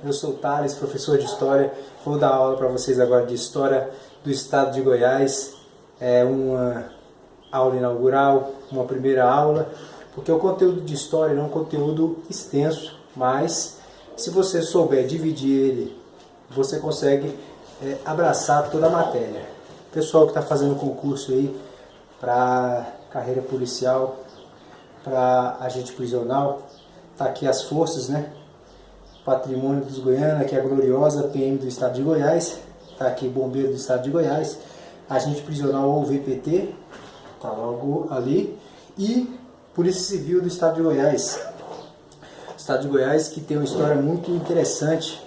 Eu sou o Thales, professor de História. Vou dar aula para vocês agora de História do Estado de Goiás. É uma aula inaugural, uma primeira aula, porque o conteúdo de História não é um conteúdo extenso, mas se você souber dividir ele, você consegue abraçar toda a matéria. Pessoal que está fazendo concurso aí para carreira policial, para agente prisional, tá aqui as forças, né? Patrimônio dos Goianos, aqui é a gloriosa PM do Estado de Goiás, tá aqui Bombeiro do Estado de Goiás, agente prisional ou VPT, tá logo ali, e Polícia Civil do Estado de Goiás. Estado de Goiás que tem uma história muito interessante,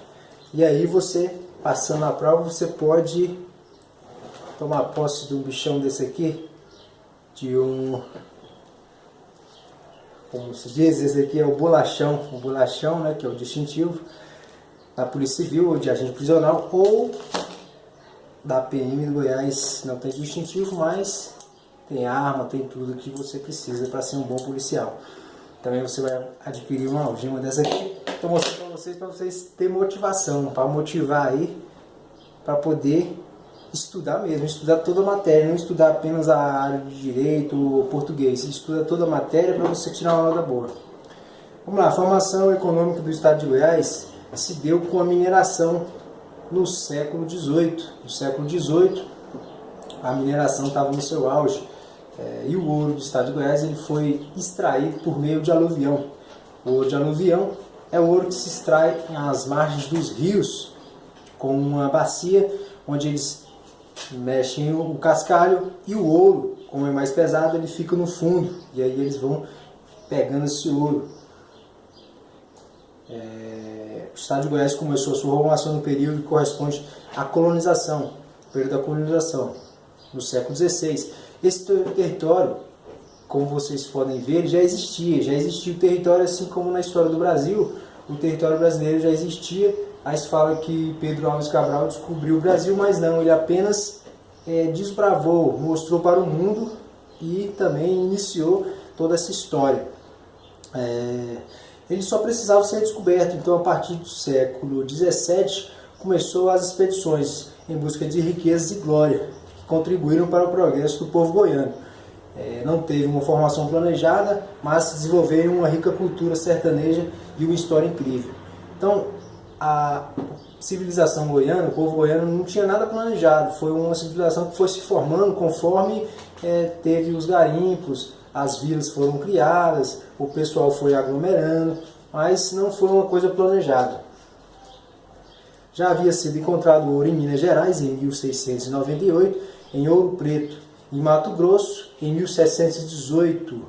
e aí você, passando na prova, você pode tomar posse de um bichão desse aqui, de um... como se diz, esse aqui é o bolachão, né, que é o distintivo da Polícia Civil, ou de agente prisional, ou da PM do Goiás. Não tem distintivo, mas tem arma, tem tudo que você precisa para ser um bom policial. Também você vai adquirir uma algema dessa aqui. Estou mostrando para vocês terem motivação, para motivar aí, para poder estudar mesmo, estudar toda a matéria, não estudar apenas a área de direito ou português, estuda toda a matéria para você tirar uma nota boa. Vamos lá, a formação econômica do Estado de Goiás se deu com a mineração no século XVIII. No século XVIII, a mineração estava no seu auge, e o ouro do Estado de Goiás ele foi extraído por meio de aluvião. O ouro de aluvião é o ouro que se extrai nas margens dos rios, com uma bacia onde eles mexem o cascalho, e o ouro, como é mais pesado, ele fica no fundo, e aí eles vão pegando esse ouro. O Estado de Goiás começou a sua formação no período que corresponde à colonização, o período da colonização, no século XVI. Esse território, como vocês podem ver, já existia o território, assim como na história do Brasil, o território brasileiro já existia. Aí se fala que Pedro Álvares Cabral descobriu o Brasil, mas não, ele apenas desbravou, mostrou para o mundo e também iniciou toda essa história. Ele só precisava ser descoberto, então a partir do século XVII começou as expedições em busca de riquezas e glória, que contribuíram para o progresso do povo goiano. Não teve uma formação planejada, mas desenvolveram uma rica cultura sertaneja e uma história incrível. Então, a civilização goiana, o povo goiano não tinha nada planejado, foi uma civilização que foi se formando conforme teve os garimpos, as vilas foram criadas, o pessoal foi aglomerando, mas não foi uma coisa planejada. Já havia sido encontrado ouro em Minas Gerais em 1698, em Ouro Preto, em Mato Grosso, em 1718,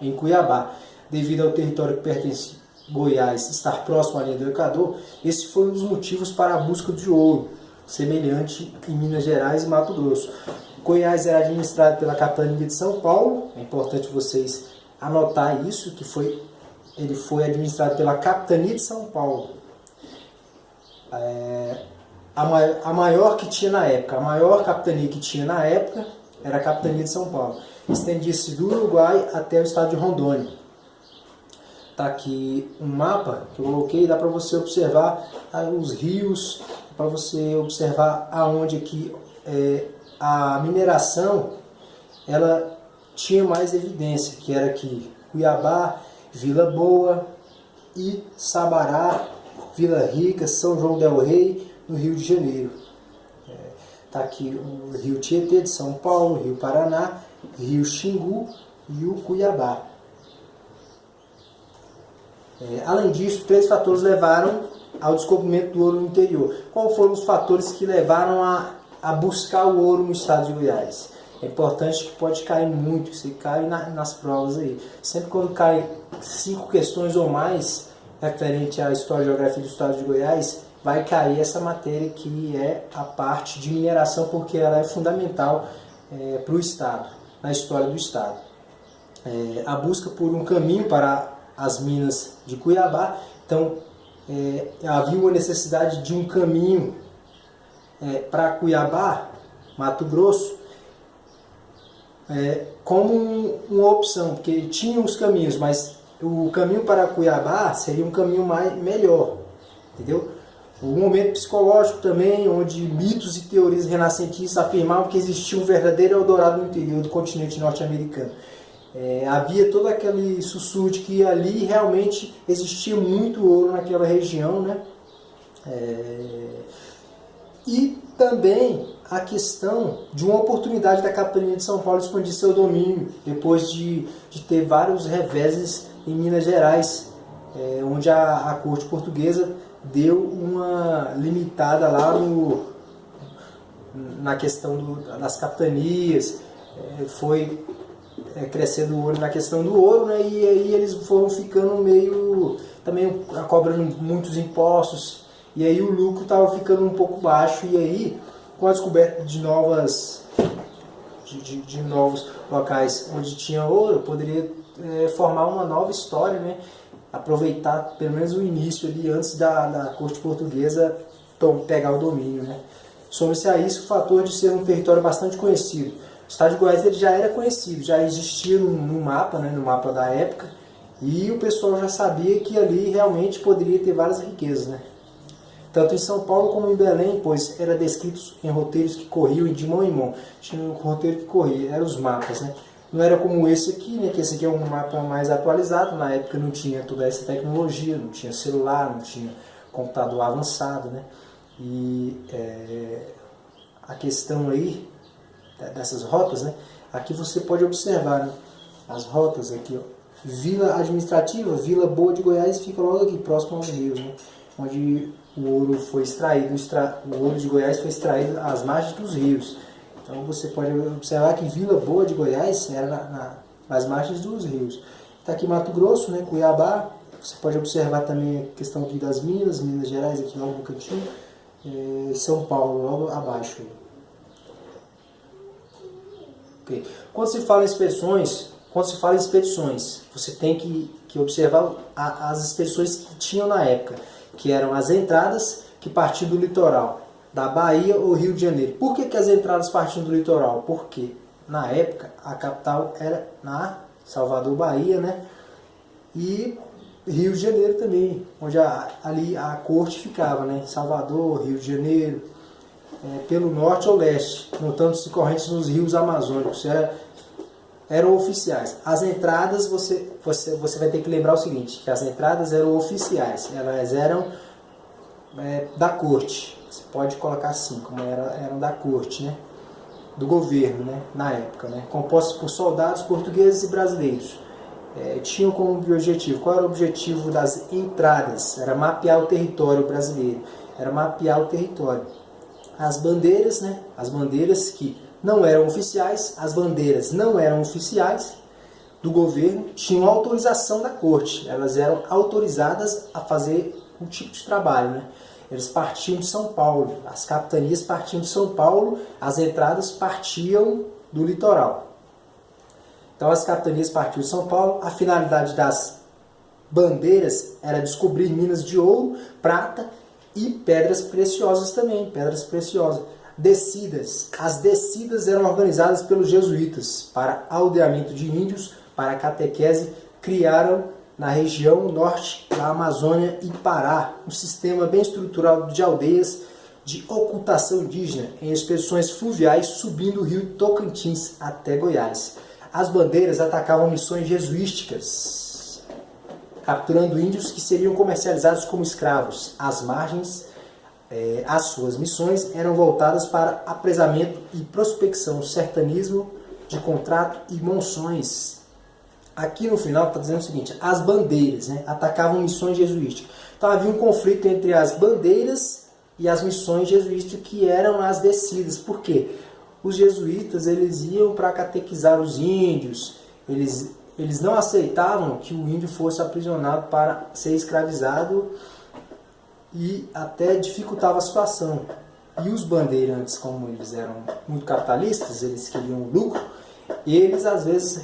em Cuiabá. Devido ao território que pertence Goiás estar próximo à linha do Equador, esse foi um dos motivos para a busca de ouro, semelhante em Minas Gerais e Mato Grosso. Goiás era administrado pela capitania de São Paulo, é importante vocês anotar isso, que ele foi administrado pela capitania de São Paulo. A maior que tinha na época, a maior capitania que tinha na época era a capitania de São Paulo. Estendia-se do Uruguai até o estado de Rondônia. Está aqui um mapa que eu coloquei, dá para você observar os rios, para você observar aonde aqui a mineração ela tinha mais evidência, que era aqui Cuiabá, Vila Boa e Sabará, Vila Rica, São João del Rei, no Rio de Janeiro. Está aqui o Rio Tietê de São Paulo, Rio Paraná, Rio Xingu e o Cuiabá. Além disso, 3 fatores levaram ao descobrimento do ouro no interior. Quais foram os fatores que levaram a buscar o ouro no estado de Goiás? É importante que pode cair muito, você cai nas provas aí. Sempre quando cai 5 questões ou mais referente à história e geografia do estado de Goiás, vai cair essa matéria que é a parte de mineração, porque ela é fundamental para o estado, na história do estado. A busca por um caminho para as minas de Cuiabá, então havia uma necessidade de um caminho para Cuiabá, Mato Grosso, como uma opção, porque tinha os caminhos, mas o caminho para Cuiabá seria um caminho melhor. entendeu? Um momento psicológico também, onde mitos e teorias renascentistas afirmavam que existia um verdadeiro Eldorado no interior do continente norte-americano. Havia todo aquele sussurro de que ali realmente existia muito ouro naquela região, né? E também a questão de uma oportunidade da capitania de São Paulo expandir seu domínio, depois de ter vários reveses em Minas Gerais, onde a corte portuguesa deu uma limitada lá na questão das capitanias, foi crescendo o ouro na questão do ouro, né? E aí eles foram ficando meio, também cobrando muitos impostos, e aí o lucro estava ficando um pouco baixo, e aí com a descoberta de novos locais onde tinha ouro, poderia formar uma nova história, né? Aproveitar pelo menos o início ali, antes da corte portuguesa pegar o domínio, né? Soma-se a isso o fator de ser um território bastante conhecido. O estado de Goiás ele já era conhecido, já existia no mapa, né, no mapa da época, e o pessoal já sabia que ali realmente poderia ter várias riquezas, né? Tanto em São Paulo como em Belém, pois era descrito em roteiros que corriam de mão em mão. Tinha um roteiro que corria, eram os mapas, né? Não era como esse aqui, né? Que esse aqui é um mapa mais atualizado. Na época não tinha toda essa tecnologia, não tinha celular, não tinha computador avançado, né? E a questão aí dessas rotas, né? Aqui você pode observar, né? As rotas aqui, ó. Vila Administrativa, Vila Boa de Goiás fica logo aqui, próximo aos rios, né? Onde o ouro foi extraído, o ouro de Goiás foi extraído às margens dos rios. Então você pode observar que Vila Boa de Goiás era nas margens dos rios. Está aqui Mato Grosso, né, Cuiabá. Você pode observar também a questão aqui das Minas Gerais, aqui logo no cantinho. São Paulo, logo abaixo. Okay. Quando se fala em expedições, você tem que observar as expedições que tinham na época, que eram as entradas que partiam do litoral, da Bahia ou Rio de Janeiro. Por que as entradas partiam do litoral? Porque na época a capital era na Salvador, Bahia, né? E Rio de Janeiro também, onde ali a corte ficava, né? Salvador, Rio de Janeiro, pelo norte ou leste, montando-se correntes nos rios amazônicos. Eram oficiais. As entradas, você vai ter que lembrar o seguinte, que as entradas eram oficiais, elas eram da corte. Você pode colocar assim, como eram da corte, né? Do governo, né? Na época, né? Compostos por soldados portugueses e brasileiros. Tinham como objetivo, qual era o objetivo das entradas? Era mapear o território brasileiro, era mapear o território. As bandeiras, né? As bandeiras que não eram oficiais, as bandeiras não eram oficiais do governo, tinham autorização da corte, elas eram autorizadas a fazer um tipo de trabalho, né? Eles partiam de São Paulo, as capitanias partiam de São Paulo, as entradas partiam do litoral. Então as capitanias partiam de São Paulo, a finalidade das bandeiras era descobrir minas de ouro, prata e pedras preciosas também, pedras preciosas. Descidas. As descidas eram organizadas pelos jesuítas para aldeamento de índios, para catequese, criaram na região norte da Amazônia e Pará um sistema bem estruturado de aldeias de ocultação indígena em expedições fluviais subindo o rio Tocantins até Goiás. As bandeiras atacavam missões jesuísticas, capturando índios que seriam comercializados como escravos. As margens as suas missões eram voltadas para apresamento e prospecção, sertanismo de contrato e monções. Aqui no final está dizendo o seguinte, as bandeiras, né, atacavam missões jesuísticas. Então havia um conflito entre as bandeiras e as missões jesuísticas, que eram as descidas. Por quê? Os jesuítas eles iam para catequizar os índios, eles não aceitavam que o índio fosse aprisionado para ser escravizado, e até dificultava a situação. E os bandeirantes, como eles eram muito capitalistas, eles queriam lucro, eles às vezes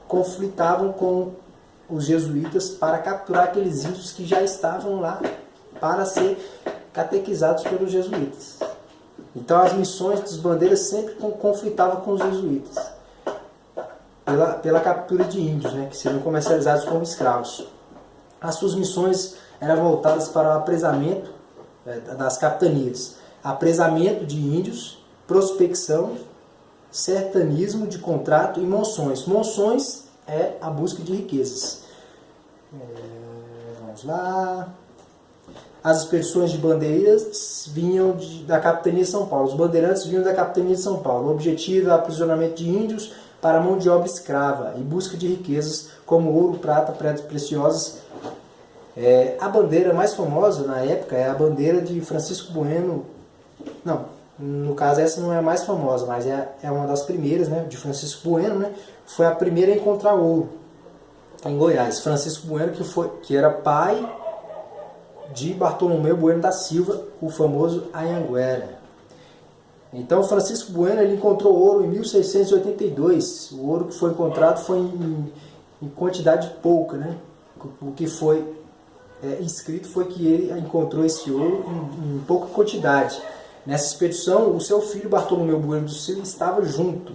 conflitavam com os jesuítas para capturar aqueles índios que já estavam lá para ser catequizados pelos jesuítas. Então as missões dos bandeiras sempre conflitavam com os jesuítas pela captura de índios, né, que seriam comercializados como escravos. As suas missões eram voltadas para o apresamento das capitanias, apresamento de índios, prospecção, sertanismo de contrato e monções. Monções é a busca de riquezas. Vamos lá. As expedições de bandeiras vinham da capitania de São Paulo. Os bandeirantes vinham da capitania de São Paulo. O objetivo é o aprisionamento de índios para mão de obra escrava e busca de riquezas como ouro, prata, pedras preciosas. A bandeira mais famosa na época é a bandeira de Francisco Bueno. Não, no caso essa não é a mais famosa, mas é uma das primeiras, né, de Francisco Bueno, né? Foi a primeira a encontrar ouro em Goiás. Francisco Bueno, que era pai de Bartolomeu Bueno da Silva, o famoso Anhanguera. Então Francisco Bueno ele encontrou ouro em 1682. O ouro que foi encontrado foi em quantidade pouca, né? O que foi escrito foi que ele encontrou esse ouro em pouca quantidade. Nessa expedição, o seu filho Bartolomeu Bueno da Silva estava junto.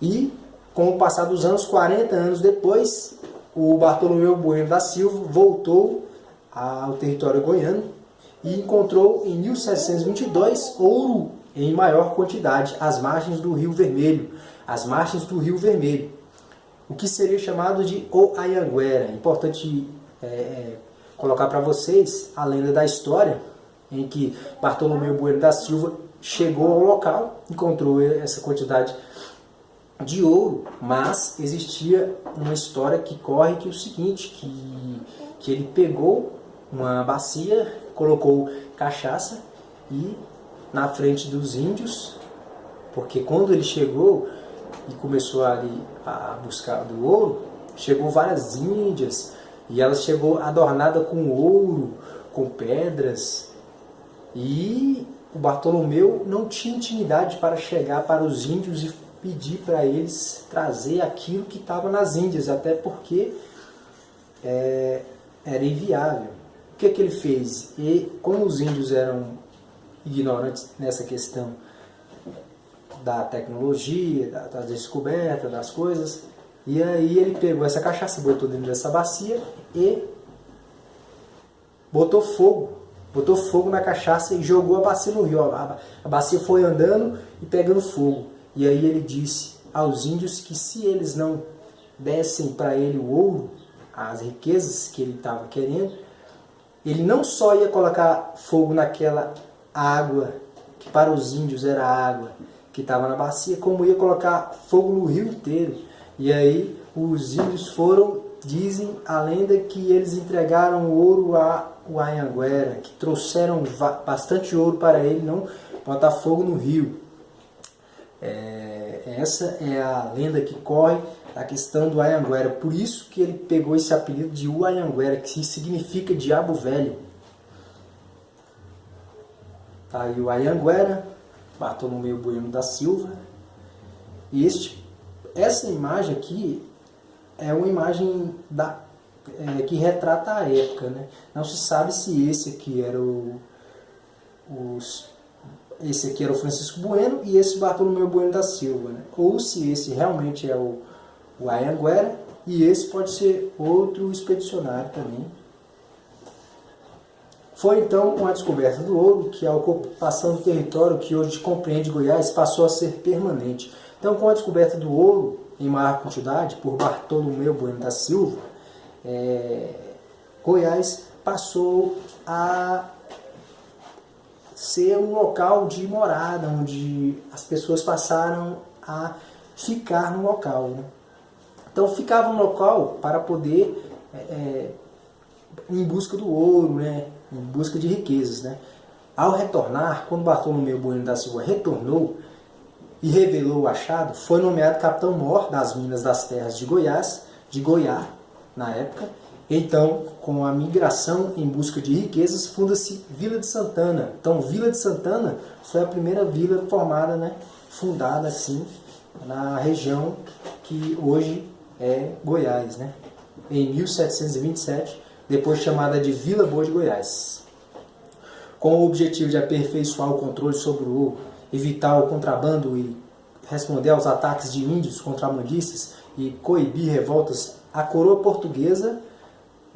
E, com o passar dos anos, 40 anos depois, o Bartolomeu Bueno da Silva voltou ao território goiano e encontrou em 1722 ouro em maior quantidade às margens do Rio Vermelho, o que seria chamado de o Anhanguera. É importante colocar para vocês a lenda da história em que Bartolomeu Bueno da Silva chegou ao local, encontrou essa quantidade de ouro, mas existia uma história que corre que é o seguinte, que ele pegou uma bacia, colocou cachaça e na frente dos índios, porque quando ele chegou e começou ali a buscar do ouro, chegou várias índias e ela chegou adornada com ouro, com pedras, e o Bartolomeu não tinha intimidade para chegar para os índios e pedir para eles trazer aquilo que estava nas índias, até porque era inviável. O que ele fez? E como os índios eram ignorantes nessa questão da tecnologia, da descoberta das coisas, e aí ele pegou essa cachaça, botou dentro dessa bacia e botou fogo na cachaça e jogou a bacia no rio. A bacia foi andando e pegando fogo. E aí ele disse aos índios que se eles não dessem para ele o ouro, as riquezas que ele estava querendo, ele não só ia colocar fogo naquela água, que para os índios era a água que estava na bacia, como ia colocar fogo no rio inteiro. E aí os índios foram, dizem a lenda, que eles entregaram ouro ao Anhanguera, que trouxeram bastante ouro para ele não botar fogo no rio. Essa é a lenda que corre a questão do Anhanguera. Por isso que ele pegou esse apelido de Anhanguera, que significa diabo velho. Tá aí o Anhanguera, Bartolomeu Bueno da Silva. E essa imagem aqui é uma imagem que retrata a época, né? Não se sabe se esse aqui era esse aqui era o Francisco Bueno e esse Bartolomeu Bueno da Silva, né? Ou se esse realmente é o Anhanguera e esse pode ser outro expedicionário também. Foi então com a descoberta do ouro que a ocupação do território que hoje compreende Goiás passou a ser permanente. Então, com a descoberta do ouro em maior quantidade por Bartolomeu Bueno da Silva, Goiás passou a ser um local de morada, onde as pessoas passaram a ficar no local, né? Então ficava no local para poder em busca do ouro, né? Em busca de riquezas, né? Ao retornar, quando Bartolomeu Bueno da Silva retornou e revelou o achado, foi nomeado capitão-mor das minas das terras de Goiás, na época. Então, com a migração em busca de riquezas, funda-se Vila de Santana. Então, Vila de Santana foi a primeira vila formada, né, fundada assim, na região que hoje é Goiás, né, em 1727, depois chamada de Vila Boa de Goiás. Com o objetivo de aperfeiçoar o controle sobre o ouro, evitar o contrabando e responder aos ataques de índios contrabandistas e coibir revoltas, a coroa portuguesa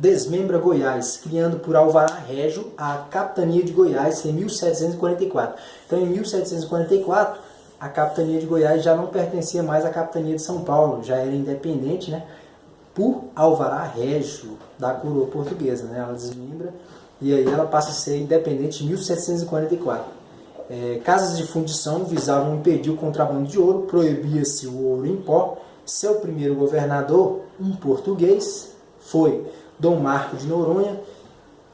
desmembra Goiás, criando por alvará régio a capitania de Goiás em 1744. Então, em 1744, a capitania de Goiás já não pertencia mais à capitania de São Paulo, já era independente, né? Por alvará régio da coroa portuguesa, né? Ela desmembra e aí ela passa a ser independente em 1744. Casas de fundição visavam impedir o contrabando de ouro, proibia-se o ouro em pó. Seu primeiro governador, um português, foi Dom Marco de Noronha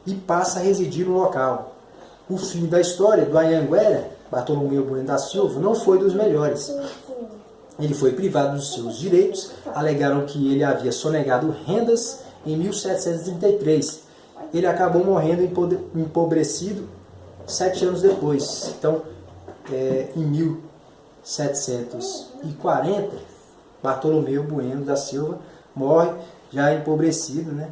e passa a residir no local. O fim da história do Anhanguera, Bartolomeu Bueno da Silva, não foi dos melhores. Ele foi privado dos seus direitos, alegaram que ele havia sonegado rendas em 1733. Ele acabou morrendo empobrecido 7 anos depois. Então, em 1740, Bartolomeu Bueno da Silva morre já empobrecido, né?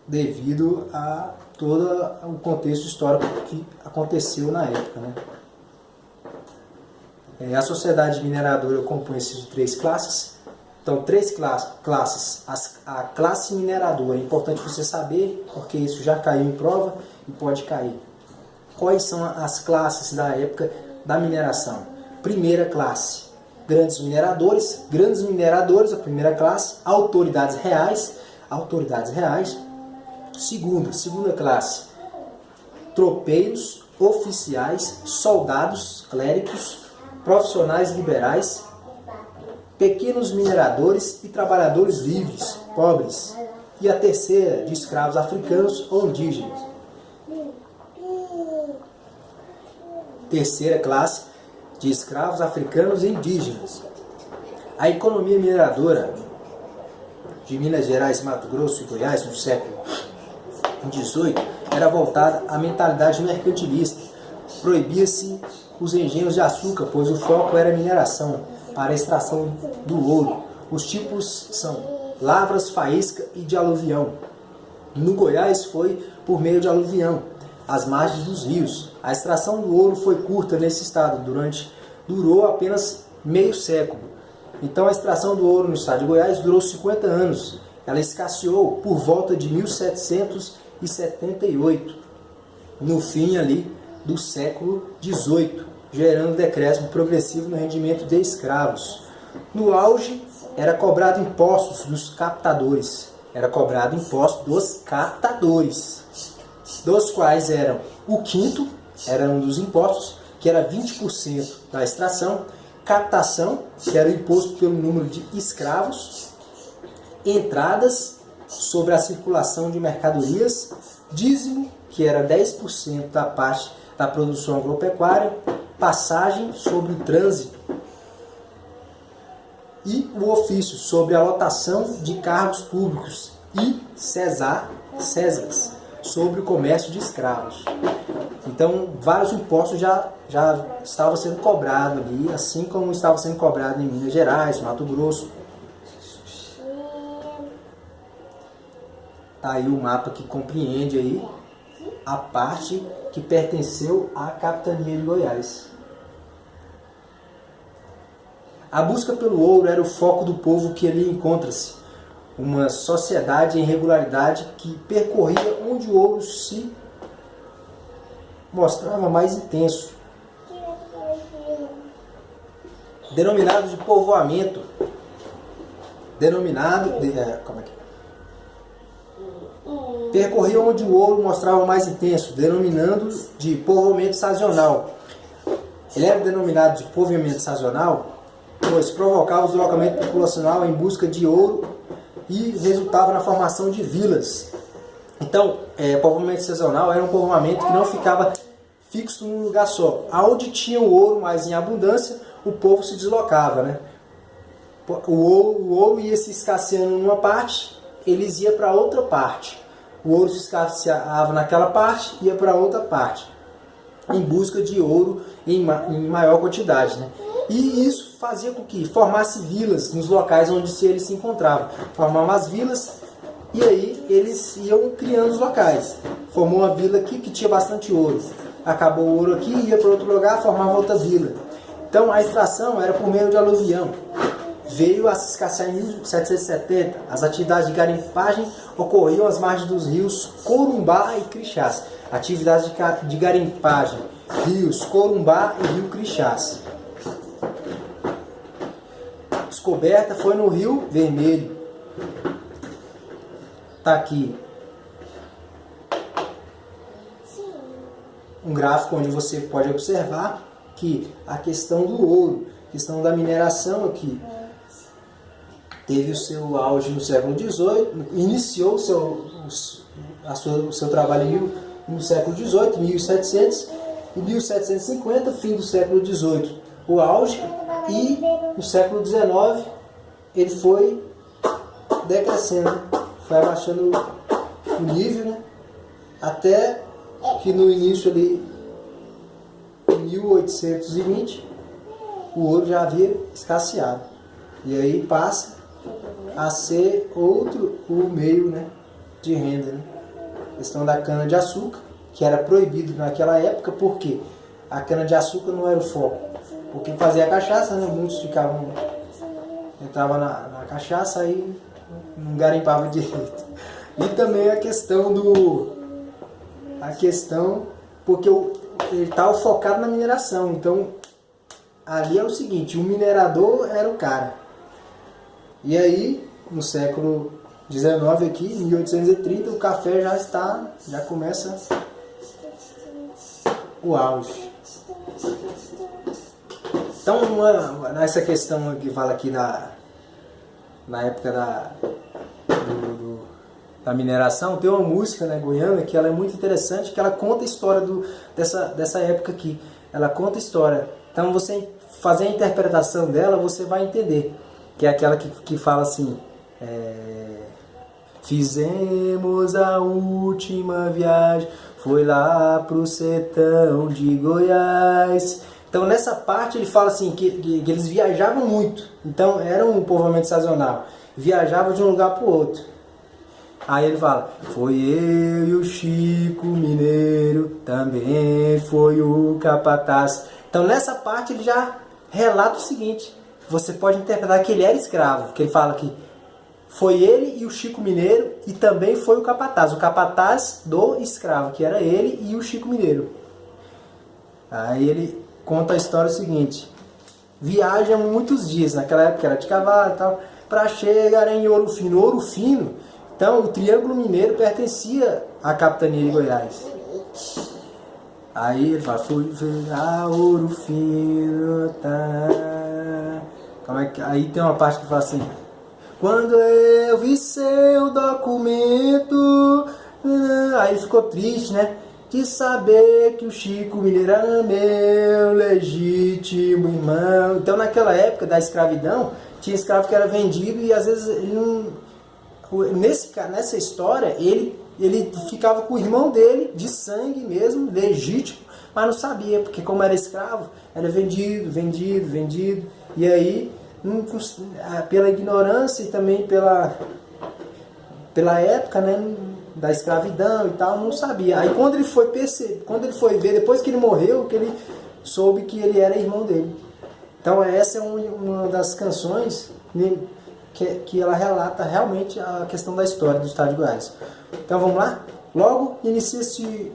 Devido a todo o contexto histórico que aconteceu na época, né? A sociedade mineradora compõe-se de 3 classes. Então, 3 classes. A classe mineradora, é importante você saber, porque isso já caiu em prova e pode cair. Quais são as classes da época da mineração? Primeira classe, grandes mineradores, a primeira classe, autoridades reais. Segunda classe, tropeiros, oficiais, soldados, clérigos, profissionais liberais, pequenos mineradores e trabalhadores livres, pobres. E a terceira, de escravos africanos ou indígenas. Terceira classe, de escravos africanos e indígenas. A economia mineradora de Minas Gerais, Mato Grosso e Goiás no século XVIII era voltada à mentalidade mercantilista. Proibia-se os engenhos de açúcar, pois o foco era a mineração para a extração do ouro. Os tipos são lavras, faísca e de aluvião. No Goiás foi por meio de aluvião, às margens dos rios. A extração do ouro foi curta nesse estado, durou apenas meio século. Então a extração do ouro no estado de Goiás durou 50 anos. Ela escasseou por volta de 1778, no fim ali do século XVIII, gerando decréscimo progressivo no rendimento de escravos. No auge, era cobrado impostos dos captadores. Dos quais eram o quinto, era um dos impostos, que era 20% da extração, captação, que era o imposto pelo número de escravos, entradas sobre a circulação de mercadorias, dízimo, que era 10% da parte da produção agropecuária, passagem sobre o trânsito e o ofício sobre a lotação de cargos públicos e Césares sobre o comércio de escravos. Então, vários impostos já estavam sendo cobrados ali, assim como estava sendo cobrado em Minas Gerais, Mato Grosso. Tá aí o mapa que compreende aí a parte que pertenceu à capitania de Goiás. A busca pelo ouro era o foco do povo que ali encontra-se. Uma sociedade em regularidade que percorria onde o ouro se mostrava mais intenso. Denominado de povoamento. Percorria onde o ouro mostrava mais intenso, denominando de povoamento sazonal. Ele era denominado de povoamento sazonal, pois provocava o deslocamento populacional em busca de ouro e resultava na formação de vilas. Então, povoamento sazonal era um povoamento que não ficava fixo num lugar só. Aonde tinha o ouro mais em abundância, o povo se deslocava, né? O ouro ia se escasseando numa parte, eles iam para outra parte. O ouro se escasseava naquela parte, ia para outra parte, em busca de ouro em maior quantidade, né? E isso fazia com que formasse vilas nos locais onde eles se encontravam. Formavam as vilas e aí eles iam criando os locais. Formou uma vila aqui que tinha bastante ouro. Acabou o ouro aqui, ia para outro lugar, formava outra vila. Então a extração era por meio de aluvião. veio a se escassear em 1770. As atividades de garimpagem ocorriam às margens dos rios Corumbá e Crixás. Atividades de garimpagem, rios Corumbá e Rio Crixás. Descoberta foi no Rio Vermelho. Tá aqui um gráfico onde você pode observar que a questão do ouro, a questão da mineração aqui, teve o seu auge no século XVIII, iniciou o seu trabalho no século XVIII, 1700, e 1750, fim do século XVIII, o auge, e no século XIX ele foi decrescendo, foi abaixando o nível, né? Até que no início ali, em 1820, o ouro já havia escasseado. E aí passa a ser outro o meio, né, de renda, né? A questão da cana-de-açúcar, que era proibido naquela época, porque a cana-de-açúcar não era o foco. Porque fazia cachaça, né? Muitos entravam na cachaça e não garimpava direito. E também a questão porque ele estava focado na mineração. Então, ali é o seguinte, o minerador era o cara. E aí, no século XIX aqui, em 1830, o café já começa o auge. Então, nessa questão que fala aqui na época da mineração, tem uma música, né, goiana, que ela é muito interessante, que ela conta a história dessa época aqui. Ela conta a história. Então, você fazer a interpretação dela, você vai entender. Que é aquela que fala assim, fizemos a última viagem, foi lá pro sertão de Goiás. Então nessa parte ele fala assim, que eles viajavam muito. Então era um povoamento sazonal. Viajavam de um lugar para o outro. Aí ele fala, foi eu e o Chico Mineiro, também foi o capataz. Então nessa parte ele já relata o seguinte, você pode interpretar que ele era escravo, que ele fala que foi ele e o Chico Mineiro e também foi o capataz do escravo, que era ele e o Chico Mineiro. Aí ele conta a história seguinte, viajam muitos dias, naquela época era de cavalo e tal, para chegar em Ouro Fino. Ouro Fino, então o Triângulo Mineiro pertencia à capitania de Goiás. Aí ele fala, fui a Ouro Fino, tá. Aí tem uma parte que fala assim, quando eu vi seu documento, aí ele ficou triste, né? De saber que o Chico Mineiro era meu legítimo irmão. Então naquela época da escravidão, tinha escravo que era vendido e às vezes ele não... Nessa história, ele ficava com o irmão dele, de sangue mesmo, legítimo, mas não sabia, porque como era escravo, era vendido. E aí, pela ignorância e também pela época, né, da escravidão e tal, não sabia. Aí quando ele foi ver, depois que ele morreu, que ele soube que ele era irmão dele. Então essa é uma das canções que ela relata realmente a questão da história do estado de Goiás. Então vamos lá? Logo inicia-se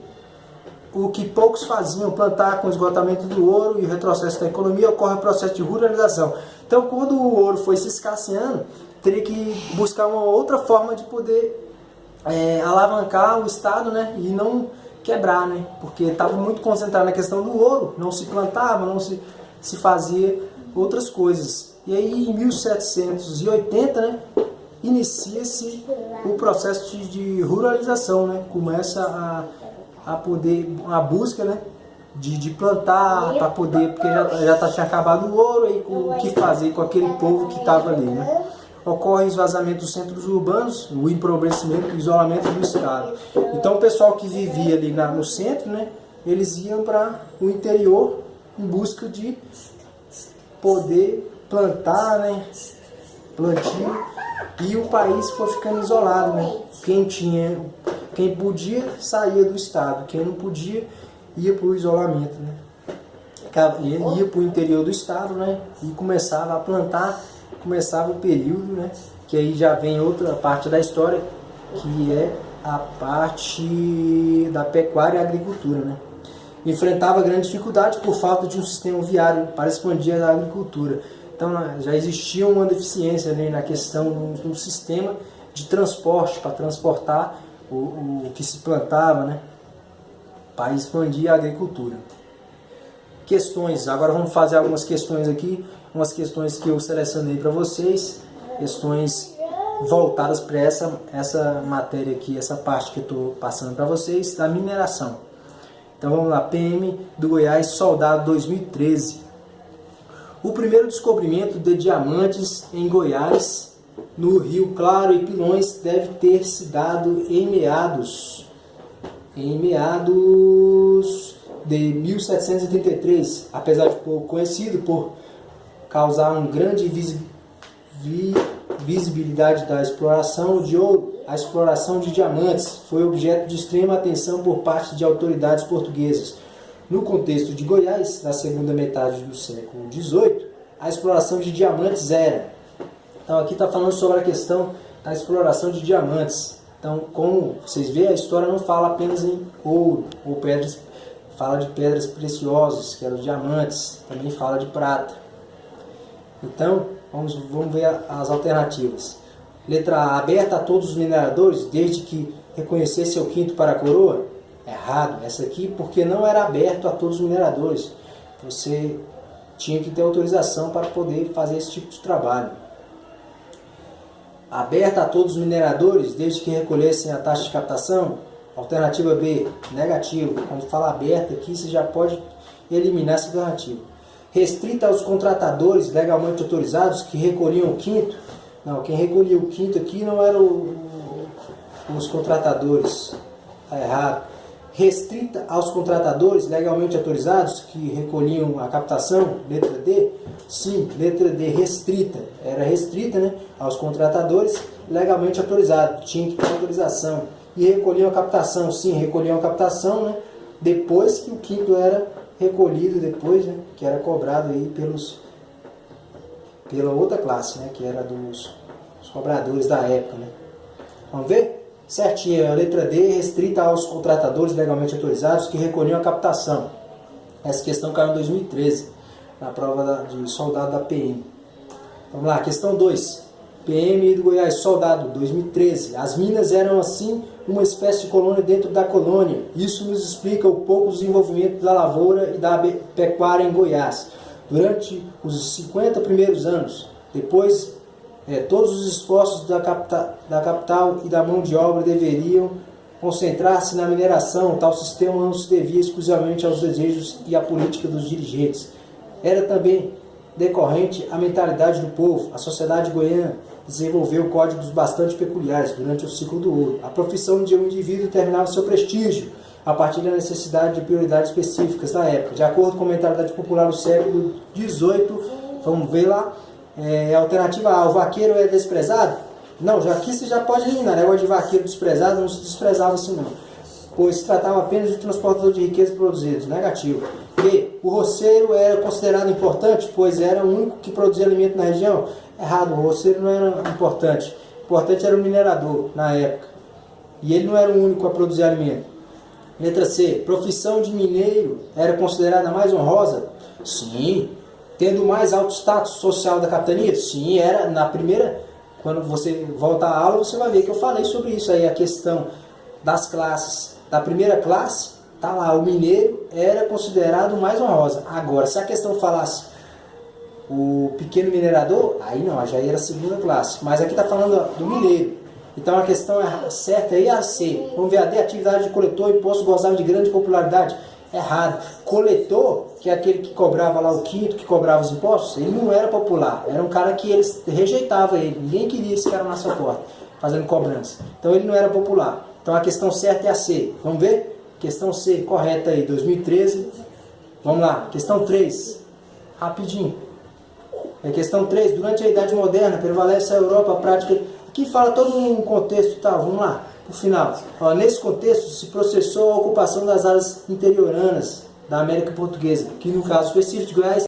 o que poucos faziam, plantar com o esgotamento do ouro e o retrocesso da economia, ocorre o processo de ruralização. Então quando o ouro foi se escasseando, teria que buscar uma outra forma de poder alavancar o estado, né, e não quebrar, né, porque estava muito concentrado na questão do ouro, não se plantava, não se fazia outras coisas. E aí em 1780, né, inicia-se o processo de ruralização, né, começa a poder, a busca, né, de plantar para poder, porque tinha acabado o ouro, e o que fazer com aquele povo que estava ali, né. Ocorre o esvaziamento dos centros urbanos, o empobrecimento e o isolamento do estado. Então o pessoal que vivia ali no centro, né, eles iam para o interior em busca de poder plantar, né, plantio, e o país foi ficando isolado, né. Quem podia saía do estado, quem não podia ia para o isolamento, né. Ia para o interior do estado, né, e começava a plantar começava o período, né, que aí já vem outra parte da história, que é a parte da pecuária e agricultura, né? Enfrentava grande dificuldade por falta de um sistema viário para expandir a agricultura. Então já existia uma deficiência, né, na questão do sistema de transporte para transportar o que se plantava, né, para expandir a agricultura. Questões, agora vamos fazer algumas questões aqui, umas questões que eu selecionei para vocês, questões voltadas para essa matéria aqui, essa parte que eu estou passando para vocês, da mineração. Então vamos lá, PM do Goiás, Soldado 2013. O primeiro descobrimento de diamantes em Goiás, no Rio Claro e Pilões, deve ter se dado em meados de 1733, apesar de pouco conhecido por causar uma grande visibilidade da exploração de ouro. A exploração de diamantes foi objeto de extrema atenção por parte de autoridades portuguesas. No contexto de Goiás, na segunda metade do século XVIII, a exploração de diamantes era. Então aqui está falando sobre a questão da exploração de diamantes. Então, como vocês veem, a história não fala apenas em ouro ou pedras, fala de pedras preciosas, que eram os diamantes, também fala de prata. Então, vamos ver as alternativas. Letra A, aberta a todos os mineradores, desde que reconhecesse o quinto para a coroa? Errado, essa aqui, porque não era aberto a todos os mineradores. Você tinha que ter autorização para poder fazer esse tipo de trabalho. Aberta a todos os mineradores, desde que recolhessem a taxa de captação? Alternativa B, negativo. Quando fala aberta aqui, você já pode eliminar essa alternativa. Restrita aos contratadores legalmente autorizados que recolhiam o quinto? Não, quem recolhia o quinto aqui não eram os contratadores. Está errado. Restrita aos contratadores legalmente autorizados que recolhiam a captação? Letra D? Sim, letra D, restrita. Era restrita, né, aos contratadores legalmente autorizados. Tinha que ter autorização. E recolhiam a captação? Sim, recolhiam a captação, né, depois que o quinto era recolhido, depois, né, que era cobrado aí pela outra classe, né, que era dos cobradores da época, né. Vamos ver? Certinho, a letra D, restrita aos contratadores legalmente autorizados que recolhiam a captação. Essa questão caiu em 2013, na prova de soldado da PM. Vamos lá, questão 2. PM do Goiás, soldado, 2013. As minas eram, assim, uma espécie de colônia dentro da colônia. Isso nos explica o pouco desenvolvimento da lavoura e da pecuária em Goiás. Durante os 50 primeiros anos, depois, todos os esforços da capital e da mão de obra deveriam concentrar-se na mineração. Tal sistema não se devia exclusivamente aos desejos e à política dos dirigentes. Era também decorrente à mentalidade do povo. A sociedade goiana desenvolveu códigos bastante peculiares durante o ciclo do ouro. A profissão de um indivíduo determinava seu prestígio a partir da necessidade de prioridades específicas da época. De acordo com a mentalidade popular do século XVIII, vamos ver lá, alternativa A, o vaqueiro é desprezado? Não, já aqui você já pode eliminar, negócio de vaqueiro desprezado, não se desprezava assim não, pois se tratava apenas de transportador de riquezas produzidos. Negativo. B, o roceiro era considerado importante, pois era o único que produzia alimento na região? Errado, o roceiro não era importante. Importante era o minerador na época, e ele não era o único a produzir alimento. Letra C, profissão de mineiro era considerada mais honrosa? Sim. Tendo mais alto status social da capitania? Sim, era na primeira. Quando você volta à aula, você vai ver que eu falei sobre isso aí, a questão das classes. Da primeira classe, tá lá, o mineiro era considerado mais honrosa. Agora, se a questão falasse o pequeno minerador, aí não, já era a segunda classe. Mas aqui está falando do mineiro. Então a questão certa aí é a C. Vamos ver a D, atividade de coletor e imposto gozava de grande popularidade. Errado. Coletor, que é aquele que cobrava lá o quinto, que cobrava os impostos, ele não era popular. Era um cara que eles rejeitavam ele. Ninguém queria esse cara na sua porta, fazendo cobrança. Então ele não era popular. Então a questão certa é a C. Vamos ver? Questão C, correta aí, 2013. Vamos lá. Questão 3. Rapidinho. Questão 3. Durante a Idade Moderna, prevalece a Europa a prática... Aqui fala todo um contexto, tá? Vamos lá. No final, nesse contexto se processou a ocupação das áreas interioranas da América Portuguesa, que no caso específico de Goiás